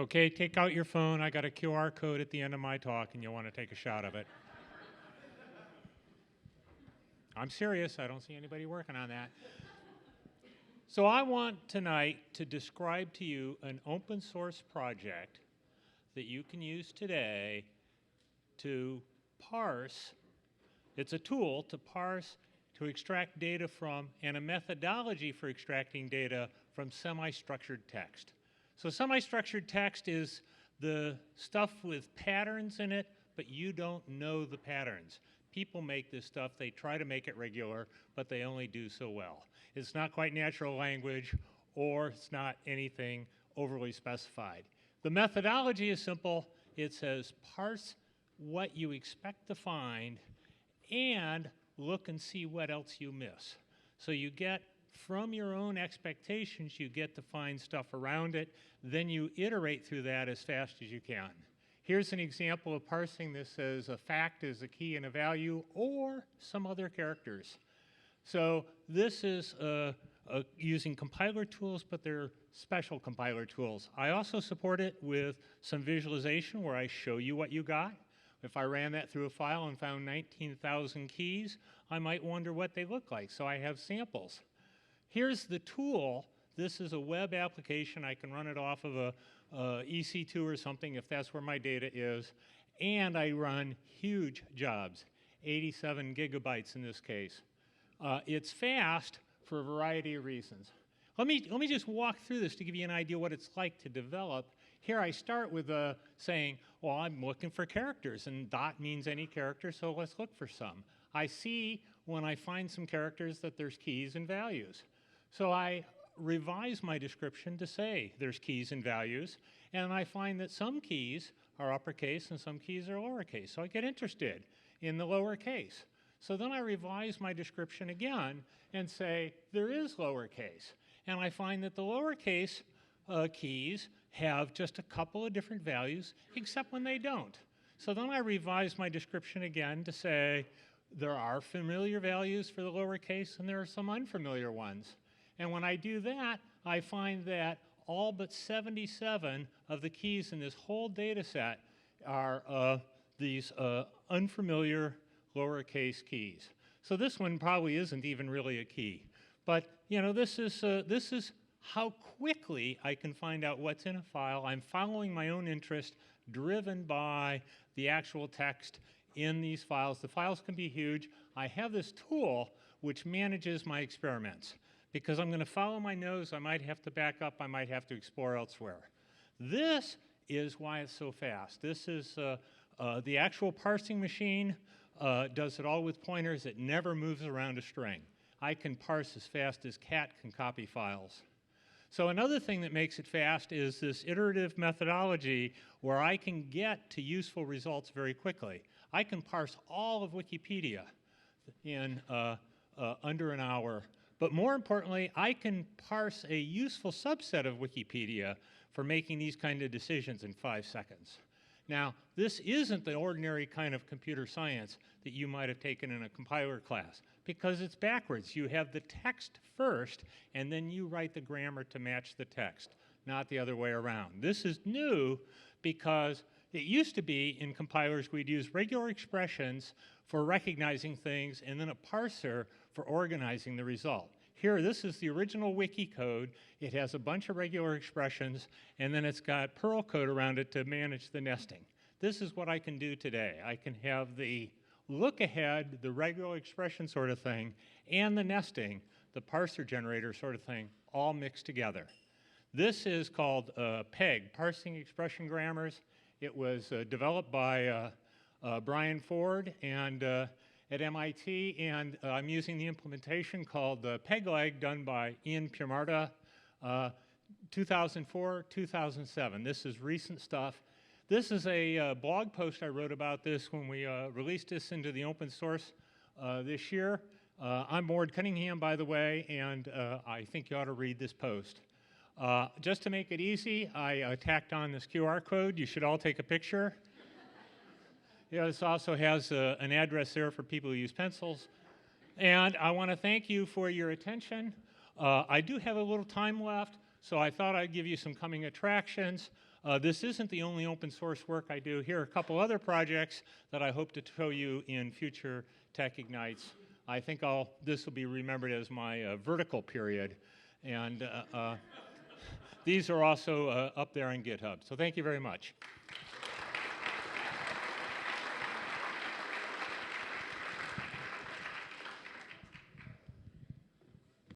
Okay, take out your phone. I got a QR code at the end of my talk, and you'll want to take a shot of it. I'm serious. I don't see anybody working on that. So I want tonight to describe to you an open source project that you can use today to parse. It's a tool to parse, to extract data from, and a methodology for extracting data from semi-structured text. So semi-structured text is the stuff with patterns in it, but you don't know the patterns. People make this stuff, they try to make it regular, but they only do so well. It's not quite natural language, or it's not anything overly specified. The methodology is simple. It says parse what you expect to find and look and see what else you miss. So you get, from your own expectations, you get to find stuff around it. Then you iterate through that as fast as you can. Here's an example of parsing. This says a fact is a key and a value, or some other characters. So this is using compiler tools, but they're special compiler tools. I also support it with some visualization where I show you what you got. If I ran that through a file and found 19,000 keys, I might wonder what they look like, so I have samples. Here's the tool. This is a web application. I can run it off of a EC2 or something if that's where my data is, and I run huge jobs, 87 gigabytes in this case. It's fast for a variety of reasons. Let me just walk through this to give you an idea what it's like to develop. Here I start with saying, well, I'm looking for characters, and dot means any character, so let's look for some. I see when I find some characters that there's keys and values. So I revise my description to say there's keys and values, and I find that some keys are uppercase and some keys are lowercase. So I get interested in the lowercase. So then I revise my description again and say there is lowercase. And I find that the lowercase keys have just a couple of different values, except when they don't. So then I revise my description again to say there are familiar values for the lowercase and there are some unfamiliar ones. And when I do that, I find that all but 77 of the keys in this whole data set are these unfamiliar lowercase keys. So this one probably isn't even really a key. But you know, this is how quickly I can find out what's in a file. I'm following my own interest, driven by the actual text in these files. The files can be huge. I have this tool which manages my experiments. Because I'm going to follow my nose, I might have to back up, I might have to explore elsewhere. This is why it's so fast. This is the actual parsing machine does it all with pointers. It never moves around a string. I can parse as fast as cat can copy files. So another thing that makes it fast is this iterative methodology where I can get to useful results very quickly. I can parse all of Wikipedia in under an hour. But more importantly, I can parse a useful subset of Wikipedia for making these kind of decisions in 5 seconds. Now, this isn't the ordinary kind of computer science that you might have taken in a compiler class, because it's backwards. You have the text first, and then you write the grammar to match the text, not the other way around. This is new because it used to be in compilers we'd use regular expressions for recognizing things and then a parser for organizing the result. Here, this is the original wiki code. It has a bunch of regular expressions, and then it's got Perl code around it to manage the nesting. This is what I can do today. I can have the look ahead, the regular expression sort of thing, and the nesting, the parser generator sort of thing, all mixed together. This is called PEG, Parsing Expression Grammars. It was developed by Brian Ford and at MIT, and I'm using the implementation called PEGLEG done by Ian Piamarta, 2004, 2007. This is recent stuff. This is a blog post I wrote about this when we released this into the open source this year. I'm Cunningham, by the way, and I think you ought to read this post. Just to make it easy, I tacked on this QR code. You should all take a picture. Yeah, this also has an address there for people who use pencils. And I want to thank you for your attention. I do have a little time left, so I thought I'd give you some coming attractions. This isn't the only open source work I do. Here are a couple other projects that I hope to show you in future Tech Ignites. I think this will be remembered as my vertical period. And these are also up there on GitHub. So thank you very much.